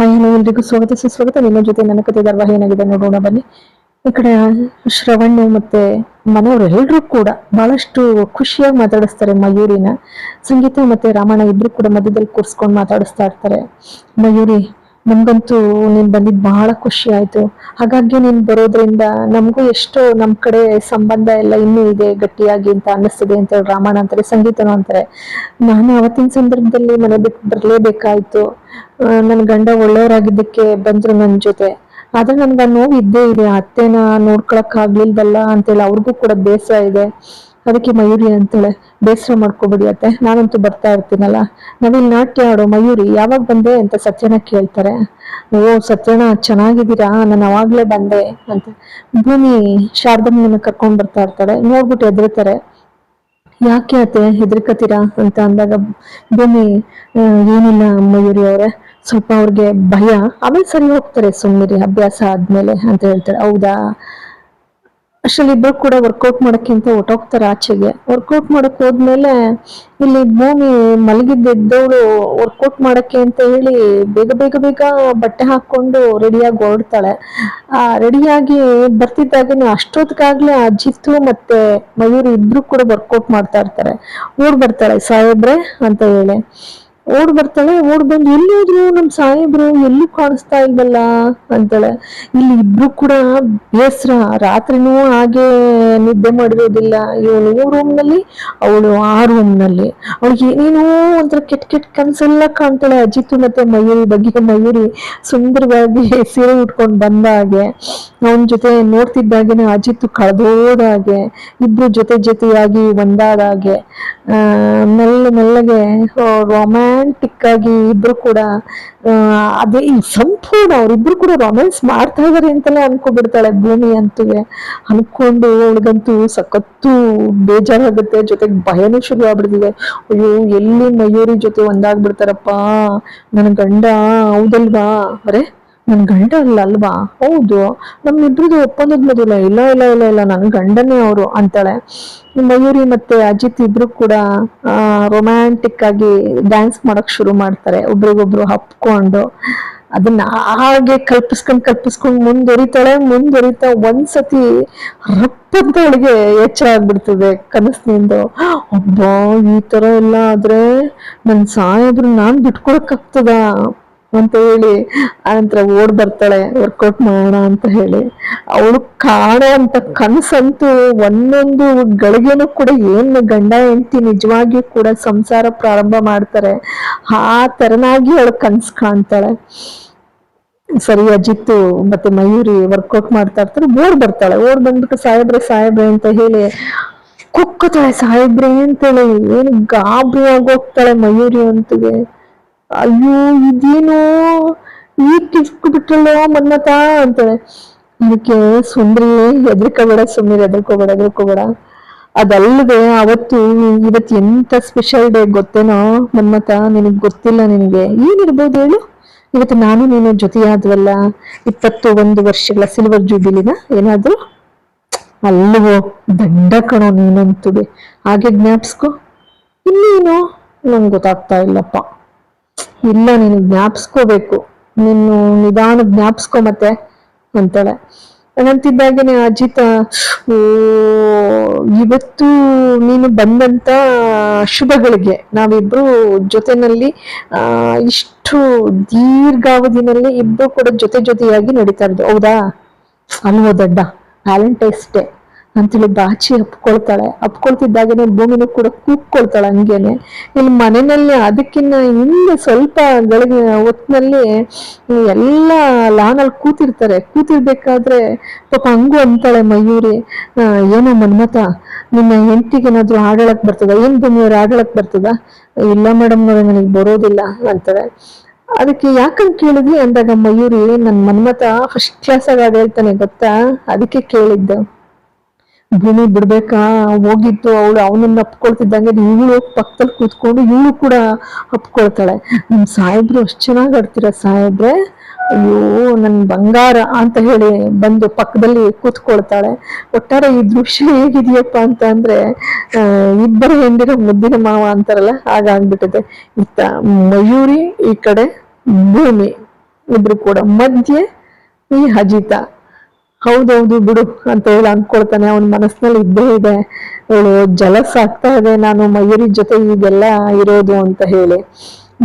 Hi hello ಎಲ್ರಿಗೂ ಸ್ವಾಗತ ಸುಸ್ವಾಗತ. ನಿಮ್ಮ ಜೊತೆ ನನ್ನ ಕಥೆ ಧಾರಾವಾಹಿ ಏನಾಗಿದೆ ನೋಡೋಣ ಬನ್ನಿ. ಈ ಕಡೆ ಶ್ರವಣ್ ಮತ್ತೆ ಮನೆಯವರು ಎಲ್ರೂ ಕೂಡ ಬಹಳಷ್ಟು ಖುಷಿಯಾಗಿ ಮಾತಾಡಿಸ್ತಾರೆ ಮಯೂರಿನ. ಸಂಗೀತ ಮತ್ತೆ ರಾಮಣ್ಣ ಇಬ್ರು ಕೂಡ ಮಧ್ಯದಲ್ಲಿ ಕೂರ್ಸ್ಕೊಂಡು ಮಾತಾಡಿಸ್ತಾ ಇರ್ತಾರೆ. ಮಯೂರಿ, ನಮ್ಗಂತೂ ನೀನ್ ಬಂದಿದ್ ಬಹಳ ಖುಷಿ ಆಯ್ತು. ಹಾಗಾಗಿ ನೀನ್ ಬರೋದ್ರಿಂದ ನಮಗೂ ಎಷ್ಟೋ ನಮ್ ಕಡೆ ಸಂಬಂಧ ಎಲ್ಲ ಇನ್ನೂ ಇದೆ ಗಟ್ಟಿಯಾಗಿ ಅಂತ ಅನ್ನಿಸ್ತದೆ ಅಂತ ಹೇಳಿ ರಾಮಣ್ಣ ಅಂತಾರೆ. ಸಂಗೀತನು ಅಂತಾರೆ, ನಾನು ಅವತ್ತಿನ ಸಂದರ್ಭದಲ್ಲಿ ಮನೆ ಬಿಟ್ಟು ಬರ್ಲೇಬೇಕಾಯ್ತು. ನನ್ ಗಂಡ ಒಳ್ಳೆಯವರಾಗಿದ್ದಕ್ಕೆ ಬಂದ್ರು ನನ್ ಜೊತೆ. ಆದ್ರೆ ನನ್ಗ ನೋವು ಇದ್ದೇ ಇದೆ. ಅತ್ತೆನ ನೋಡ್ಕೊಳಕ್ ಆಗ್ಲಿಲ್ವಲ್ಲ ಅಂತೇಳಿ ಅವ್ರಿಗೂ ಕೂಡ ಬೇಸರ ಇದೆ. ಅದಕ್ಕೆ ಮಯೂರಿ ಅಂತಾಳೆ, ಬೇಸರ ಮಾಡ್ಕೋಬಿಡಿ ಅತ್ತೆ, ನಾನಂತೂ ಬರ್ತಾ ಇರ್ತೀನಲ್ಲ. ನಾವಿಲ್ಲಿ ನಾಟ್ಯ ಆಡೋ ಮಯೂರಿ, ಯಾವಾಗ ಬಂದೆ ಅಂತ ಸತ್ಯನ ಕೇಳ್ತಾರೆ. ಓ ಸತ್ಯನ, ಚೆನ್ನಾಗಿದ್ದೀರಾ, ನಾನು ಅವಾಗ್ಲೇ ಬಂದೆ ಅಂತ ಭೂಮಿ ಶಾರದಮ್ಮನ ಕರ್ಕೊಂಡ್ ಬರ್ತಾ ಇರ್ತಾಳೆ. ನೋಡ್ಬಿಟ್ಟು ಎದುರ್ತಾರೆ. ಯಾಕೆ ಅತ್ತೆ ಹೆದರ್ಕತೀರಾ ಅಂತ ಅಂದಾಗ ಭೂಮಿ, ಏನಿಲ್ಲ ಮಯೂರಿ ಅವ್ರೆ, ಸ್ವಲ್ಪ ಅವ್ರಿಗೆ ಭಯ, ಆಮೇಲೆ ಸರಿ ಹೋಗ್ತಾರೆ, ಸುಮ್ಮನಿರಿ, ಅಭ್ಯಾಸ ಆದ್ಮೇಲೆ ಅಂತ ಹೇಳ್ತಾರೆ. ಹೌದಾ? ಅಷ್ಟರಲ್ಲಿ ಇಬ್ರು ಕೂಡ ವರ್ಕೌಟ್ ಮಾಡಕ್ಕಿಂತ ಹೊಟ್ಟೋಗ್ತಾರೆ ಆಚೆಗೆ. ವರ್ಕೌಟ್ ಮಾಡಕ್ ಹೋದ್ಮೇಲೆ ಇಲ್ಲಿ ಭೂಮಿ ಮಲಗಿದ್ದವಳು ವರ್ಕೌಟ್ ಮಾಡಕ್ಕೆ ಅಂತ ಹೇಳಿ ಬೇಗ ಬೇಗ ಬೇಗ ಬಟ್ಟೆ ಹಾಕೊಂಡು ರೆಡಿಯಾಗಿ ಹೊರಡ್ತಾಳೆ. ರೆಡಿಯಾಗಿ ಬರ್ತಿದ್ದಾಗೇನೆ ಅಷ್ಟೊತ್ತಿಗಾಗ್ಲೇ ಅಜಿತ್ತು ಮತ್ತೆ ಮಯೂರಿ ಇಬ್ರು ಕೂಡ ವರ್ಕೌಟ್ ಮಾಡ್ತಾ ಇರ್ತಾರೆ. ಓಡ್ ಬರ್ತಾಳೆ, ಸಾಹೇಬ್ರೆ ಅಂತ ಹೇಳಿ ಓಡ್ ಬರ್ತಾಳೆ. ಓಡ್ ಬಂದು ಎಲ್ಲಿ ಹೋದ್ರು ನಮ್ ಸಾಹೇಬ್ರು, ಎಲ್ಲೂ ಕಾಣಿಸ್ತಾ ಇಲ್ವಲ್ಲ ಅಂತಾಳೆ. ಇಲ್ಲಿ ಇಬ್ರು ಕೂಡ ಬೇಸರ, ರಾತ್ರಿನೂ ಹಾಗೆ ನಿದ್ದೆ ಮಾಡಿರೋದಿಲ್ಲ. ಇವಳು ರೂಮ್ ನಲ್ಲಿ, ಅವಳು ಆ ರೂಮ್ ನಲ್ಲಿ. ಅವಳಿಗೆ ಏನೇನೋ ಒಂಥರ ಕೆಟ್ಟ ಕೆಟ್ಟ ಕನ್ಸೆಲ್ಲ ಕಾಣ್ತಾಳೆ ಅಜಿತ್ ಮತ್ತೆ ಮಯೂರಿ ಬಗ್ಗೆ. ಮಯೂರಿ ಸುಂದರವಾಗಿ ಸೀರೆ ಉಟ್ಕೊಂಡು ಬಂದ ಹಾಗೆ, ಅವನ ಜೊತೆ ನೋಡ್ತಿದ್ದಾಗೇನೆ ಅಜಿತ್ ಕಳೆದೋದ ಹಾಗೆ, ಇಬ್ರು ಜೊತೆಯಾಗಿ ಒಂದಾದ ಹಾಗೆ, ಮೆಲ್ಲಗೆ ರೊಮ್ಯಾಂಟಿಕ್ ಆಗಿ ಇಬ್ರು ಕೂಡ ಅದೇ ಸಂಪೂರ್ಣ ಅವ್ರಿಬ್ರು ಕೂಡ ರೊಮ್ಯಾನ್ಸ್ ಮಾಡ್ತಾ ಇದಾರೆ ಅಂತಾನೆ ಅನ್ಕೊಂಡ್ಬಿಡ್ತಾಳೆ ಭೂಮಿ ಅಂತೂ. ಅನ್ಕೊಂಡು ಅವಳಿಗಂತೂ ಸಖತ್ತು ಬೇಜಾರಾಗುತ್ತೆ, ಜೊತೆಗೆ ಭಯನೂ ಶುರು ಆಗ್ಬಿಡ್ತಿದೆ. ಅಯ್ಯೋ, ಎಲ್ಲಿ ಮಯೂರಿ ಜೊತೆ ಒಂದಾಗ್ಬಿಡ್ತಾರಪ್ಪ ನನ್ನ ಗಂಡ, ಹೌದಲ್ವಾ? ಅರೆ, ನನ್ ಗಂಡ ಅಲ್ವಾ? ಹೌದು, ನಮ್ಮಿಬ್ರದ್ದು ಒಪ್ಪಂದದ ಮದುವೆ. ಇಲ್ಲ ಇಲ್ಲ ಇಲ್ಲ ಇಲ್ಲ, ನನ್ ಗಂಡನೇ ಅವರು ಅಂತಾಳೆ. ಮಯೂರಿ ಮತ್ತೆ ಅಜಿತ್ ಇಬ್ರು ಕೂಡ ರೊಮ್ಯಾಂಟಿಕ್ ಆಗಿ ಡ್ಯಾನ್ಸ್ ಮಾಡಕ್ ಶುರು ಮಾಡ್ತಾರೆ, ಒಬ್ರಿಗೊಬ್ರು ಹಪ್ಕೊಂಡು. ಅದನ್ನ ಹಾಗೆ ಕಲ್ಪಿಸ್ಕೊಂಡ್ ಮುಂದುವರಿತಾ ಒಂದ್ಸತಿ ರಪ್ಪಂತ ಅವಳಿಗೆ ಎಚ್ಚರ ಆಗ್ಬಿಡ್ತದೆ ಕನಸಿನಿಂದ. ಅಬ್ಬಾ, ಈ ತರ ಎಲ್ಲ ಆದ್ರೆ ನನ್ ಸಾಹೇಬ್ರು ನಾನ್ ಬಿಟ್ಕೊಳಕ್ ಆಗ್ತದ ಅಂತ ಹೇಳಿ ಆನಂತರ ಓಡ್ ಬರ್ತಾಳೆ ವರ್ಕೌಟ್ ಮಾಡೋಣ ಅಂತ ಹೇಳಿ. ಅವಳು ಕಾಣೋ ಅಂತ ಕನಸಂತೂ ಒಂದೊಂದು ಗಳಿಗೆನೂ ಕೂಡ ಏನ್ ಗಂಡ ಹೆಂಡತಿ ನಿಜವಾಗಿಯೂ ಕೂಡ ಸಂಸಾರ ಪ್ರಾರಂಭ ಮಾಡ್ತಾರೆ ಆ ತೆರನಾಗಿ ಅವಳು ಕನ್ಸು ಕಾಣ್ತಾಳೆ. ಸರಿ, ಅಜಿತ್ತು ಮತ್ತೆ ಮಯೂರಿ ವರ್ಕೌಟ್ ಮಾಡ್ತಾ ಇರ್ತಾರೆ. ಓಡ್ ಬಂದ್ಬಿಟ್ಟು ಸಾಹೇಬ್ರೆ ಅಂತ ಹೇಳಿ ಕುಕ್ಕತಾಳೆ. ಸಾಹೇಬ್ರೆ ಅಂತೇಳಿ ಏನು ಗಾಬರಿ ಆಗೋಗ್ತಾಳೆ ಮಯೂರಿ ಅಂತಗೆ. ಅಯ್ಯೋ, ಇದೇನು ಈ ಟಿಸ್ಕ್ ಬಿಟ್ಟಲ್ಲೋ ಮನ್ಮತ ಅಂತಾಳೆ. ಅದಕ್ಕೆ ಸುಂದ್ರಿ, ಹೆದರ್ಕೋಬೇಡ. ಅದಲ್ಲದೆ ಇವತ್ತು ಎಂತ ಸ್ಪೆಷಲ್ ಡೇ ಗೊತ್ತೇನೋ ಮನ್ಮತ, ನಿನಗ್ ಗೊತ್ತಿಲ್ಲ. ನಿನಗೆ ಏನಿರ್ಬೋದು ಹೇಳು? ಇವತ್ತು ನಾನು ನೀನು ಜೊತೆಯಾದ್ವಲ್ಲ, 21 ವರ್ಷಗಳ ಸಿಲ್ವರ್ ಜೂಬಿಲಿನ ಏನಾದ್ರು? ಅಲ್ವೋ, ದಂಡ ಕಣೋ ನೀನಂತೂ, ಹಾಗೆ ಜ್ಞಾಪಿಸ್ಕೊ. ಇನ್ನೇನು ನಂಗೆ ಗೊತ್ತಾಗ್ತಾ ಇಲ್ಲಪ್ಪ. ಇಲ್ಲ, ನೀನು ಜ್ಞಾಪಿಸ್ಕೋಬೇಕು, ನೀನು ನಿಧಾನ ಜ್ಞಾಪಿಸ್ಕೊ ಮತ್ತೆ ಅಂತಾಳೆ. ಅಂತಿದ್ದಾಗೇನೆ ಅಜಿತ, ಓ, ಇವತ್ತು ನೀನು ಬಂದಂತ ಶುಭಗಳಿಗೆ ನಾವಿಬ್ರು ಜೊತೆನಲ್ಲಿ ಇಷ್ಟು ದೀರ್ಘಾವಧಿನಲ್ಲಿ ಇಬ್ರು ಕೂಡ ಜೊತೆಯಾಗಿ ನಡೀತಾ ಇರೋದು, ಹೌದಾ? ಅಲ್ವೋ ದಡ್ಡ, ವ್ಯಾಲೆಂಟೈನ್ಸ್ ಡೇ ಅಂತೇಳಿ ಬಾಚಿ ಅಪ್ಕೊಳ್ತಿದ್ದಾಗೇನೆ ಭೂಮಿನೂ ಕೂಡ ಕೂಗ್ಕೊಳ್ತಾಳೆ ಹಂಗೇನೆ. ಇಲ್ಲಿ ಮನೆಯಲ್ಲಿ ಅದಕ್ಕಿನ್ನ ಹಿಂದೆ ಸ್ವಲ್ಪ ಹೊತ್ತಿನಲ್ಲಿ ಎಲ್ಲ ಲಾನಲ್ಲಿ ಕೂತಿರ್ಬೇಕಾದ್ರೆ ಪಾಪ ಹಂಗೂ ಅಂತಾಳೆ ಮಯೂರಿ, ಏನೋ ಮನ್ಮತ, ನಿನ್ನ ಹೆಂಡತಿಗೆ ಏನಾದ್ರು ಆಡಳಕ್ ಬರ್ತದ? ಏನ್ ಭೂಮಿಯವ್ರು ಆಡಳಕ್ ಬರ್ತದ? ಇಲ್ಲ ಮೇಡಮ್ ನೋಡ, ನನಗೆ ಬರೋದಿಲ್ಲ ಅಂತಾರೆ. ಅದಕ್ಕೆ ಯಾಕಂತ ಕೇಳಿದ್ವಿ ಅಂದಾಗ ಮಯೂರಿ, ನನ್ ಮನ್ಮತ ಫಸ್ಟ್ ಕ್ಲಾಸ್ ಆಗಿ ಆಡ ಹೇಳ್ತಾನೆ ಗೊತ್ತಾ, ಅದಕ್ಕೆ ಕೇಳಿದ್ದು. ಭೂಮಿ ಬಿಡ್ಬೇಕಾ ಹೋಗಿದ್ದು, ಅವನನ್ನ ಅಪ್ಕೊಳ್ತಿದ್ದಂಗೆ ಇವಳು ಹೋಗಿ ಪಕ್ಕದಲ್ಲಿ ಕೂತ್ಕೊಂಡು ಇವಳು ಕೂಡ ಅಪ್ಕೊಳ್ತಾಳೆ. ನಿಮ್ ಸಾಹೇಬ್ರು ಅಷ್ಟ್ ಚೆನ್ನಾಗ್ ಆಡ್ತೀರ ಸಾಹೇಬ್ರೆ, ಅಯ್ಯೋ ನನ್ ಬಂಗಾರ ಅಂತ ಹೇಳಿ ಬಂದು ಪಕ್ಕದಲ್ಲಿ ಕೂತ್ಕೊಳ್ತಾಳೆ. ಒಟ್ಟಾರೆ ಈ ದೃಶ್ಯ ಹೇಗಿದೆಯಪ್ಪ ಅಂತ ಅಂದ್ರೆ ಇಬ್ಬರು ಹೆಂಡಿರ ಮುದ್ದಿನ ಮಾವ ಅಂತಾರಲ್ಲ ಹಾಗಾಗ್ಬಿಟ್ಟಿದೆ. ಇತ್ತ ಮಯೂರಿ, ಈ ಕಡೆ ಭೂಮಿ. ಇಬ್ರು ಕೂಡ. ಮಧ್ಯೆ ಈ ಅಜಿತ ಹೌದೌದು ಬಿಡು ಅಂತ ಹೇಳಿ ಅನ್ಕೊಳ್ತಾನೆ. ಅವನ ಮನಸ್ಸಿನಲ್ಲಿ ಇದ್ದೇ ಇದೆ, ಅವಳು ಜಲಸ್ ಆಗ್ತಾ ಇದೆ ನಾನು ಮಯೂರಿ ಜೊತೆ ಈಗೆಲ್ಲ ಇರೋದು ಅಂತ ಹೇಳಿ.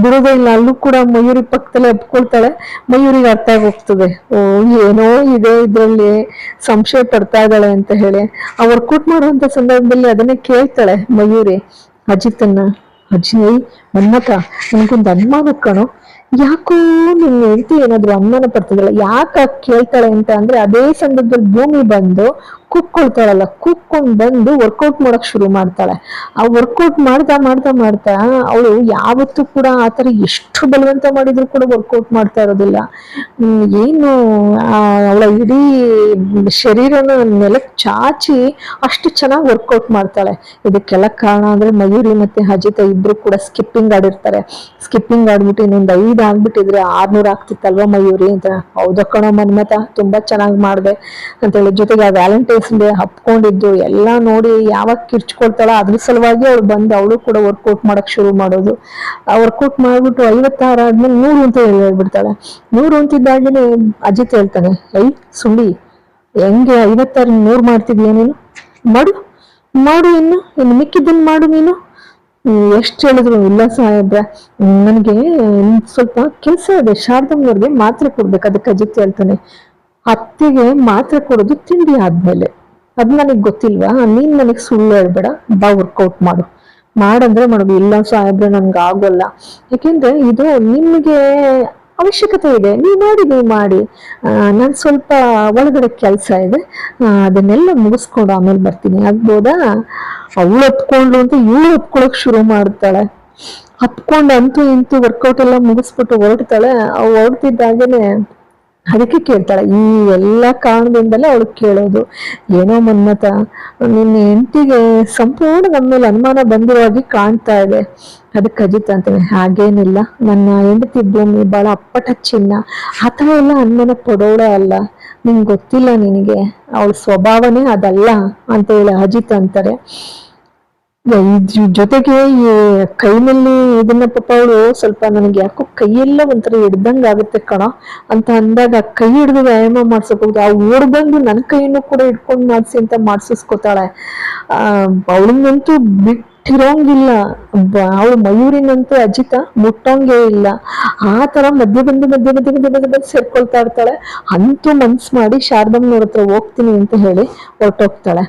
ಬಿಡೋದೇ ಇಲ್ಲ. ಅಲ್ಲೂ ಕೂಡ ಮಯೂರಿ ಪಕ್ಕದಲ್ಲೇ ಒಪ್ಕೊಳ್ತಾಳೆ. ಮಯೂರಿಗೆ ಅರ್ಥ ಆಗಿ ಹೋಗ್ತದೆ, ಓ ಏನೋ ಇದೆ ಇದ್ರಲ್ಲಿ, ಸಂಶಯ ಪಡ್ತಾ ಇದ್ದಾಳೆ ಅಂತ ಹೇಳಿ. ಆ ವರ್ಕೌಟ್ ಮಾಡುವಂತ ಸಂದರ್ಭದಲ್ಲಿ ಅದನ್ನೇ ಕೇಳ್ತಾಳೆ ಮಯೂರಿ ಅಜಿತನ್ನ. ಅಜಯ್ ಮನ್ಮಥ, ನನ್ಗೊಂದು ಅನುಮಾನ ಕಣೋ, ಯಾಕೋ ನಿನ್ನ ಹೆಂಡತಿ ಏನಾದ್ರು ಅನುಮಾನ ಪಡ್ತಿದ್ದಲ್ಲ, ಯಾಕೆ ಕೇಳ್ತಾಳೆ ಅಂತ ಅಂದ್ರೆ, ಅದೇ ಸಂದರ್ಭದಲ್ಲಿ ಭೂಮಿ ಬಂದು ಕುಕ್ಕೊಳ್ತಾಳಲ್ಲ, ಕುಕ್ಕೊಂಡ್ ಬಂದು ವರ್ಕೌಟ್ ಮಾಡಕ್ ಶುರು ಮಾಡ್ತಾಳೆ. ಆ ವರ್ಕೌಟ್ ಮಾಡ್ತಾ ಮಾಡ್ತಾ ಮಾಡ್ತಾ ಅವಳು ಯಾವತ್ತೂ ಕೂಡ ಆತರ ಎಷ್ಟು ಬಲವಂತ ಮಾಡಿದ್ರು ಕೂಡ ವರ್ಕೌಟ್ ಮಾಡ್ತಾ ಇರೋದಿಲ್ಲ. ಏನು ಅವಳ ಇಡೀ ಶರೀರನ ನೆಲಕ್ ಚಾಚಿ ಅಷ್ಟು ಚೆನ್ನಾಗಿ ವರ್ಕೌಟ್ ಮಾಡ್ತಾಳೆ. ಇದಕ್ಕೆಲ್ಲ ಕಾರಣ ಅಂದ್ರೆ ಮಯೂರಿ ಮತ್ತೆ ಅಜಿತ ಇಬ್ರು ಕೂಡ ಸ್ಕಿಪ್ಪಿಂಗ್ ಆಡಿರ್ತಾರೆ. ಸ್ಕಿಪ್ಪಿಂಗ್ ಆಡ್ಬಿಟ್ಟು ಇನ್ನೊಂದು 5 ಆಗ್ಬಿಟ್ಟಿದ್ರೆ 600 ಆಗ್ತಿತ್ತಲ್ವಾ ಮಯೂರಿ ಅಂತ. ಹೌದ ಕಣೋ ಮನ್ಮಥ, ತುಂಬಾ ಚೆನ್ನಾಗಿ ಮಾಡ್ದೆ ಅಂತ ಹೇಳಿ. ಜೊತೆಗೆ ಆ ವ್ಯಾಲೆಂಟೈನ್ಸ್ ಡೇ ಹಪ್ಕೊಂಡಿದ್ದು ಎಲ್ಲ ನೋಡಿ ಯಾವಾಗ ಕಿರ್ಚ್ಕೊಳ್ತಾಳ ಅದ್ರ ಸಲುವಾಗಿ ಅವಳು ಬಂದು ಅವಳು ಕೂಡ ವರ್ಕೌಟ್ ಮಾಡಕ್ ಶುರು ಮಾಡೋದು. ಆ ವರ್ಕೌಟ್ ಮಾಡ್ಬಿಟ್ಟು 56 ಆದ್ಮೇಲೆ 100 ಅಂತ ಹೇಳ್ಬಿಡ್ತಾಳೆ. 100 ಅಂತಿದ್ದಾಗಲೇ ಅಜಿತ್ ಹೇಳ್ತಾನೆ, ಐ ಸುಳ್ಳಿ, ಹೆಂಗೆ 56 100 ಮಾಡ್ತಿದ್ಯಾ ನೀನು? ಮಾಡು ಮಾಡು, ಇನ್ನು ಮಿಕ್ಕಿದ್ದನ್ನು ಮಾಡು ನೀನು. ಎಷ್ಟು ಹೇಳಿದ್ರು ಇಲ್ಲ ಸಾಹೇಬ್ರ, ನನಗೆ ಸ್ವಲ್ಪ ಕೆಲಸ ಇದೆ, ಶಾರದಮ್ಮವ್ರಿಗೆ ಮಾತ್ರೆ ಕೊಡ್ಬೇಕು. ಅದಕ್ಕೆ ಅಜಿತ್ ಹೇಳ್ತಾನೆ, ಅತ್ತೆಗೆ ಮಾತ್ರೆ ಕೊಡೋದು ತಿಂಡಿ ಆದ್ಮೇಲೆ, ಅದ್ ನನಗ್ ಗೊತ್ತಿಲ್ವಾ, ನೀನ್ ನನಗ್ ಸುಳ್ಳು ಹೇಳ್ಬೇಡ, ಬಾ ವರ್ಕೌಟ್ ಮಾಡಂದ್ರೆ ಮಾಡೋದು. ಇಲ್ಲ ಸಾಹೇಬ್ರೆ ನನ್ಗೆ ಆಗೋಲ್ಲ, ಯಾಕೆಂದ್ರೆ ಇದು ನಿಮ್ಗೆ ಅವಶ್ಯಕತೆ ಇದೆ, ನೀವು ನೋಡಿ ನೀವು ಮಾಡಿ, ನಾನು ಸ್ವಲ್ಪ ಒಳಗಡೆ ಕೆಲಸ ಇದೆ, ಅದನ್ನೆಲ್ಲ ಮುಗಿಸ್ಕೊಂಡು ಆಮೇಲೆ ಬರ್ತೀನಿ, ಆಗ್ಬೋದಾ? ಅವಳು ಹತ್ಕೊಂಡ್ಲು ಅಂತ ಇವಳು ಹತ್ಕೊಳಕ್ ಶುರು ಮಾಡ್ತಾಳೆ. ಹತ್ಕೊಂಡು ಅಂತೂ ಇಂತೂ ವರ್ಕೌಟ್ ಎಲ್ಲ ಮುಗಿಸ್ಬಿಟ್ಟು ಹೊರಡ್ತಾಳೆ. ಹೊರಡ್ತಿದ್ದಾಗೇನೆ ಅದಕ್ಕೆ ಕೇಳ್ತಾಳೆ, ಈ ಎಲ್ಲ ಕಾರಣದಿಂದಲೇ ಅವಳು ಕೇಳೋದು, ಏನೋ ಮನ್ಮಥ ನಿನ್ನ ಹೆಂಡತಿಗೆ ಸಂಪೂರ್ಣ ನಮ್ಮ ಮೇಲೆ ಅನುಮಾನ ಬಂದಿರೋ ಹಾಗೆ ಕಾಣ್ತಾ ಇದೆ. ಅದಕ್ಕೆ ಅಜಿತ್ ಅಂತಾನೆ, ಹಾಗೇನಿಲ್ಲ, ನನ್ನ ಹೆಂಡತಿ ಭೂಮಿ ಬಹಳ ಅಪ್ಪಟ ಚಿನ್ನ, ಅಥವಾ ಎಲ್ಲ ಅನುಮಾನ ಪಡೋಳೆ ಅಲ್ಲ, ನಿಂಗೆ ಗೊತ್ತಿಲ್ಲ, ನಿನಗೆ ಅವಳ ಸ್ವಭಾವನೇ ಅದಲ್ಲ ಅಂತ ಹೇಳಿ ಅಜಿತ್ ಅಂತಾರೆ. ಜೊತೆಗೆ ಈ ಕೈನಲ್ಲಿ ಇದನ್ನ ಪಾಪ ಅವಳು ಸ್ವಲ್ಪ ನನಗೆ ಯಾಕೋ ಕೈಯೆಲ್ಲ ಒಂಥರ ಹಿಡ್ದಂಗ ಆಗುತ್ತೆ ಕಣ ಅಂತ ಅಂದಾಗ ಕೈ ಹಿಡಿದು ವ್ಯಾಯಾಮ ಮಾಡ್ಸಕ್ ಹೋಗುದು. ಆ ಓಡ್ಬಂದು ನನ್ನ ಕೈಯನ್ನು ಕೂಡ ಹಿಡ್ಕೊಂಡ್ ಮಾಡ್ಸಿ ಅಂತ ಮಾಡ್ಸಿಸ್ಕೊತಾಳೆ. ಅವಳನ್ನಂತೂ ಬಿಟ್ಟಿರೋಂಗಿಲ್ಲ, ಅವಳು ಮಯೂರಿನಂತೂ ಅಜಿತ ಮುಟ್ಟೋಂಗೇ ಇಲ್ಲ. ಆ ತರ ಮಧ್ಯೆ ಬಂದು ಸೇರ್ಕೊಳ್ತಾ ಇರ್ತಾಳೆ. ಅಂತೂ ಮನ್ಸ್ ಮಾಡಿ ಶಾರದಮ್ಮನವ್ರ ಹತ್ರ ಹೋಗ್ತೀನಿ ಅಂತ ಹೇಳಿ ಹೊರಟೋಗ್ತಾಳೆ.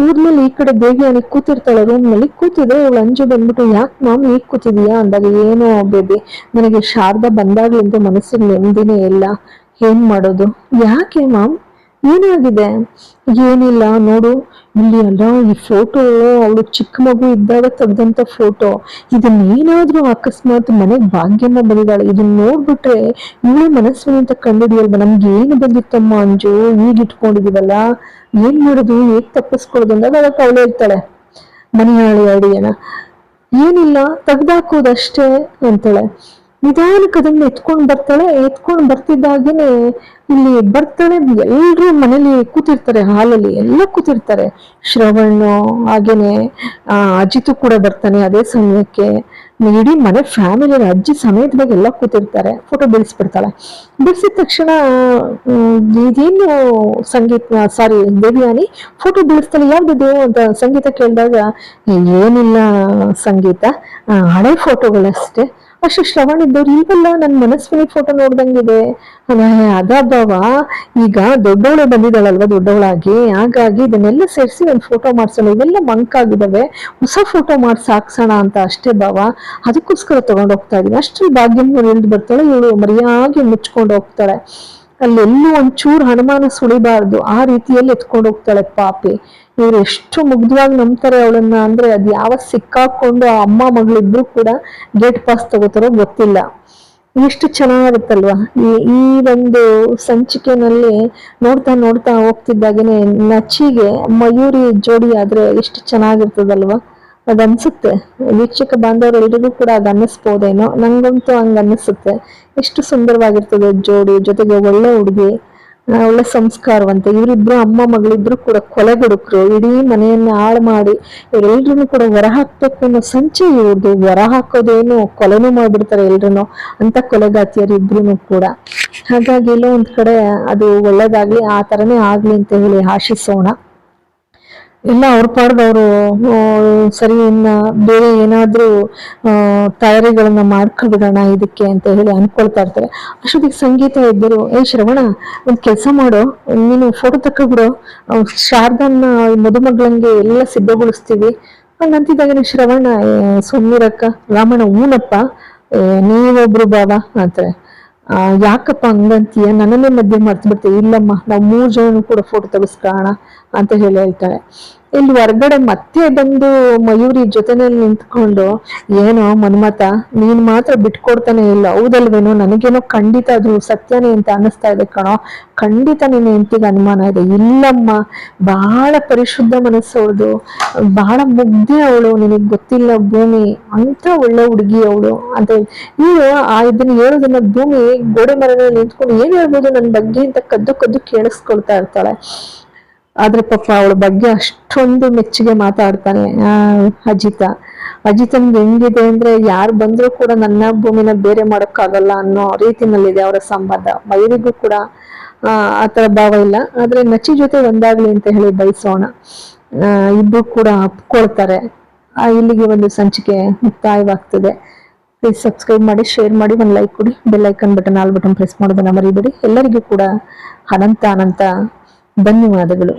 ಊರ್ನಲ್ಲಿ ಈ ಕಡೆ ದೇವಿಯಾನಿ ಕೂತಿರ್ತಾಳೆ, ರೂಮ್ ನಲ್ಲಿ ಕೂತಿದ್ರೆ ಇವಳು ಅಂಜು ಬಂದ್ಬಿಟ್ಟು, ಯಾಕೆ ಮಾಮ್ ಈಗ ಕೂತಿದೀಯಾ ಅಂದಾಗ, ಏನೋ ಬೇಬಿ ನನಗೆ ಶಾರದಾ ಬಂದಾಗ್ಲಿಂದ ಮನಸ್ಸಿಗೆ ನೆಮ್ಮದಿನೇ ಇಲ್ಲ, ಏನ್ ಮಾಡೋದು? ಯಾಕೆ ಮಾಮ್, ಏನಾಗಿದೆ? ಏನಿಲ್ಲ ನೋಡು, ಇಲ್ಲಿ ಅಲ್ಲ ಈ ಫೋಟೋ ಅವಳು ಚಿಕ್ಕ ಮಗು ಇದ್ದಾಗ ತೆಗ್ದಂತ ಫೋಟೋ, ಇದನ್ನೇನಾದ್ರೂ ಅಕಸ್ಮಾತ್ ಮನೆಗ್ ಭಾಗ್ಯಮ್ಮ ಬಂದಿದ್ದಾಳೆ, ಇದನ್ನ ನೋಡ್ಬಿಟ್ರೆ ಇವಳು ಮನಸ್ವಿನಿ ಅಂತ ಕಂಡಿಡಿಯಲ್ವ, ನಮ್ಗೆ ಏನು ಬಂದಿತ್ತಮ್ಮ ಅಂಜು, ಈಗ ಇಟ್ಕೊಂಡಿದೀವಲ್ಲ, ಏನ್ ಮಾಡೋದು, ಹೇಗ್ ತಪ್ಪಿಸ್ಕೊಳ್ಳೋದು ಅಂದಾಗ ಅದಕ್ಕೆ ಅವಳು ಹೇಳ್ತಾಳೆ, ಮನೆಯಾಳಿ ಅಡಿಯನ ಏನಿಲ್ಲ ತೆಗ್ದಾಕೋದಷ್ಟೇ ಅಂತಾಳೆ. ನಿಧಾನಕ್ಕೆ ಅದನ್ನ ಎತ್ಕೊಂಡ್ ಬರ್ತಿದ್ದಾಗೇನೆ ಇಲ್ಲಿ ಬರ್ತಾಳೆ. ಎಲ್ರು ಮನೇಲಿ ಕೂತಿರ್ತಾರೆ, ಹಾಲಲ್ಲಿ ಎಲ್ಲ ಕೂತಿರ್ತಾರೆ. ಶ್ರವಣ್ ಹಾಗೇನೆ ಅಜಿತು ಕೂಡ ಬರ್ತಾನೆ ಅದೇ ಸಮಯಕ್ಕೆ. ಇಡೀ ಮನೆ ಫ್ಯಾಮಿಲಿ ಅಜ್ಜಿ ಸಮೇತವಾಗಿ ಎಲ್ಲ ಕೂತಿರ್ತಾರೆ. ಫೋಟೋ ಬಿಡಿಸ್ಬಿಡ್ತಾಳೆ. ಬಿಡಿಸಿದ ತಕ್ಷಣ ಇದೇನು ದೇವಿಯಾನಿ ಫೋಟೋ ಬಿಡಿಸ್ತಾಳೆ, ಯಾವ್ದು ಅಂತ ಸಂಗೀತ ಕೇಳಿದಾಗ, ಏನಿಲ್ಲ ಸಂಗೀತ, ಹಳೆ ಫೋಟೋಗಳಷ್ಟೇ. ಅಷ್ಟು ಶ್ರವಣ ಇದ್ದವ್ರು, ಇವೆಲ್ಲ ನನ್ ಮನಸ್ವಿನಿ ಫೋಟೋ ನೋಡ್ದಂಗಿದೆ. ಅದಾದವ ಈಗ ದೊಡ್ಡವಳೆ ಬಂದಿದ್ದಾಳಲ್ವಾ ದೊಡ್ಡವಳಾಗಿ, ಹಾಗಾಗಿ ಇದನ್ನೆಲ್ಲ ಸೇರಿಸಿ ಒಂದು ಫೋಟೋ ಮಾಡ್ಸೋಣ, ಇವೆಲ್ಲ ಮಂಕಾಗಿದ್ದಾವೆ, ಹೊಸ ಫೋಟೋ ಮಾಡ್ಸಿ ಹಾಕ್ಸೋಣ ಅಂತ ಅಷ್ಟೇ ಭಾವ, ಅದಕ್ಕೋಸ್ಕರ ತಗೊಂಡ್ ಹೋಗ್ತಾ ಇದೀನಿ. ಅಷ್ಟ್ರಲ್ಲಿ ಭಾಗ್ಯಮ್ಮ ಇಳಿದು ಬರ್ತಾಳೆ. ಇವಳು ಮರಿಯಾಗಿ ಮುಚ್ಕೊಂಡು ಹೋಗ್ತಾಳೆ. ಅಲ್ಲೆಲ್ಲೂ ಒಂಚೂರು ಅನುಮಾನ ಸುಳಿಬಾರ್ದು ಆ ರೀತಿಯಲ್ಲಿ ಎತ್ಕೊಂಡು ಹೋಗ್ತಾಳೆ ಪಾಪಿ. ಇವ್ರು ಎಷ್ಟು ಮುಗ್ಧವಾಗಿ ನಂಬ್ತಾರೆ ಅವಳನ್ನ ಅಂದ್ರೆ, ಅದ್ ಯಾವ ಸಿಕ್ಕಾಕೊಂಡು ಆ ಅಮ್ಮ ಮಗಳಿಬ್ರು ಕೂಡ ಗೇಟ್ ಪಾಸ್ ತಗೋತಾರೋ ಗೊತ್ತಿಲ್ಲ. ಎಷ್ಟು ಚೆನ್ನಾಗಿರುತ್ತಲ್ವಾ ಈ ಒಂದು ಸಂಚಿಕೆನಲ್ಲಿ. ನೋಡ್ತಾ ಹೋಗ್ತಿದ್ದಾಗೇನೆ ನಚಿಗೆ ಮಯೂರಿ ಜೋಡಿ ಆದ್ರೆ ಎಷ್ಟು ಚೆನ್ನಾಗಿರ್ತದಲ್ವಾ, ಅದನ್ಸುತ್ತೆ. ವೀಕ್ಷಕ ಬಾಂಧವರೆಲ್ರಿಗೂ ಕೂಡ ಅದ್ ಅನ್ನಿಸ್ಬೋದೇನೋ, ನಂಗಂತೂ ಹಂಗ ಅನ್ನಿಸುತ್ತೆ. ಎಷ್ಟು ಸುಂದರವಾಗಿರ್ತದೆ ಜೋಡಿ, ಜೊತೆಗೆ ಒಳ್ಳೆ ಹುಡುಗಿ, ಒಳ್ಳೆ ಸಂಸ್ಕಾರವಂತೆ. ಇವರಿಬ್ರು ಅಮ್ಮ ಮಗಳಿಬ್ರು ಕೂಡ ಕೊಲೆಗಡುಕರು, ಇಡೀ ಮನೆಯನ್ನ ಹಾಳು ಮಾಡಿ ಇವರೆಲ್ರೂ ಕೂಡ ಹೊರ ಹಾಕ್ಬೇಕು ಅನ್ನೋ ಸಂಚೆ ಇವ್ರದ್ದು. ಹೊರ ಹಾಕೋದೇನು ಕೊಲೆನೂ ಮಾಡ್ಬಿಡ್ತಾರೆ ಎಲ್ರು, ಅಂತ ಕೊಲೆಗಾತಿಯರು ಇಬ್ರು ಕೂಡ. ಹಾಗಾಗಿ ಎಲ್ಲೋ ಒಂದ್ ಕಡೆ ಅದು ಒಳ್ಳೇದಾಗ್ಲಿ, ಆ ತರನೇ ಆಗ್ಲಿ ಅಂತ ಹೇಳಿ ಆಶಿಸೋಣ. ಎಲ್ಲ ಅವ್ರ ಪಾಡ್ಗೆ ಅವರು ಸರಿ, ಇನ್ನ ಬೇರೆ ಏನಾದ್ರೂ ತಯಾರಿಗಳನ್ನ ಮಾಡ್ಕೊಬಿಡೋಣ ಇದಕ್ಕೆ ಅಂತ ಹೇಳಿ ಅನ್ಕೊಳ್ತಾ ಇರ್ತಾರೆ. ಅಷ್ಟೊತ್ತಿಗೆ ಸಂಗೀತ ಇದ್ದರು, ಶ್ರವಣ ಒಂದ್ ಕೆಲ್ಸ ಮಾಡು, ನೀನು ಫೋಟೋ ತಕ್ಕೊಬಿಡು, ಶಾರದನ್ನ ಮದುಮಗಳಂಗೆ ಎಲ್ಲ ಸಿದ್ಧಗೊಳಿಸ್ತೀವಿ ಹಂಗಂತಿದ್ದಾಗ ಶ್ರವಣ ಸುಮ್ನಿರಕ್ಕ, ರಾಮಣ್ಣ ಊನಪ್ಪ, ನೀವೊಬ್ರು ಬಾವ ಅಂತಾರೆ. ಯಾಕಪ್ಪ ಹಂಗಂತೀಯ, ನನ್ನನ್ನೇ ಮಧ್ಯೆ ಮರ್ತು ಬಿಡ್ತೀವಿ. ಇಲ್ಲಮ್ಮ, ನಾವು 3 ಜನ ಕೂಡ ಫೋಟೋ ತೆಗಿಸ್ಕೊಳ್ಳೋಣ ಅಂತ ಹೇಳಿ ಹೇಳ್ತಾಳೆ. ಇಲ್ಲಿ ಹೊರಗಡೆ ಮತ್ತೆ ಬಂದು ಮಯೂರಿ ಜೊತೆನಲ್ಲಿ ನಿಂತ್ಕೊಂಡು, ಏನೋ ಮನ್ಮತ ನೀನ್ ಮಾತ್ರ ಬಿಟ್ಕೊಡ್ತಾನೆ ಇಲ್ಲ, ಹೌದಲ್ವೇನೋ, ನನಗೇನೋ ಖಂಡಿತ ಅದು ಸತ್ಯನೇ ಅಂತ ಅನ್ನಿಸ್ತಾ ಇದೆ ಕಣೋ, ಖಂಡಿತ ನಿನ್ನ ಹೆಂಡತಿಗೆ ಅನುಮಾನ ಇದೆ. ಇಲ್ಲಮ್ಮ, ಬಹಳ ಪರಿಶುದ್ಧ ಮನಸ್ಸವಳು, ಬಹಳ ಮುಗ್ಧೆ ಅವಳು, ನಿನಗ್ ಗೊತ್ತಿಲ್ಲ ಭೂಮಿ, ಅಂತ ಒಳ್ಳೆ ಹುಡುಗಿ ಅವಳು ಅಂತ ಹೇಳಿ ಇದನ್ನ ಹೇಳೋದನ್ನ ಭೂಮಿ ಗೋಡೆ ಮರದಲ್ಲಿ ನಿಂತ್ಕೊಂಡು ಏನ್ ಹೇಳ್ಬೋದು ನನ್ನ ಬಗ್ಗೆ ಅಂತ ಕದ್ದು ಕದ್ದು ಕೇಳಿಸ್ಕೊಳ್ತಾ ಇರ್ತಾಳೆ. ಆದ್ರೆ ಪಾಪ ಅವಳ ಬಗ್ಗೆ ಅಷ್ಟೊಂದು ಮೆಚ್ಚುಗೆ ಮಾತಾಡ್ತಾನೆ ಅಜಿತನ್ಗೆ ಹೆಂಗಿದೆ ಅಂದ್ರೆ, ಯಾರು ಬಂದ್ರು ಕೂಡ ನನ್ನ ಭೂಮಿನ ಬೇರೆ ಮಾಡೋಕ್ಕಾಗಲ್ಲ ಅನ್ನೋ ರೀತಿನಲ್ಲಿದೆ ಅವರ ಸಂಬಂಧ. ಮಯೂರಿಗೂ ಕೂಡ ಆತರ ಭಾವ ಇಲ್ಲ. ಆದ್ರೆ ನಚಿ ಜೊತೆ ಒಂದಾಗ್ಲಿ ಅಂತ ಹೇಳಿ ಬಯಸೋಣ. ಇಬ್ರು ಕೂಡ ಒಪ್ಕೊಳ್ತಾರೆ. ಇಲ್ಲಿಗೆ ಒಂದು ಸಂಚಿಕೆ ಮುಕ್ತಾಯವಾಗ್ತದೆ. ಪ್ಲೀಸ್ ಸಬ್ಸ್ಕ್ರೈಬ್ ಮಾಡಿ, ಶೇರ್ ಮಾಡಿ, ಒಂದು ಲೈಕ್ ಕೊಡಿ, bell icon button, all button press ಮಾಡೋದನ್ನ ಮರಿಬೇಡಿ. ಎಲ್ಲರಿಗೂ ಕೂಡ ಅನಂತ ಧನ್ಯವಾದಗಳು.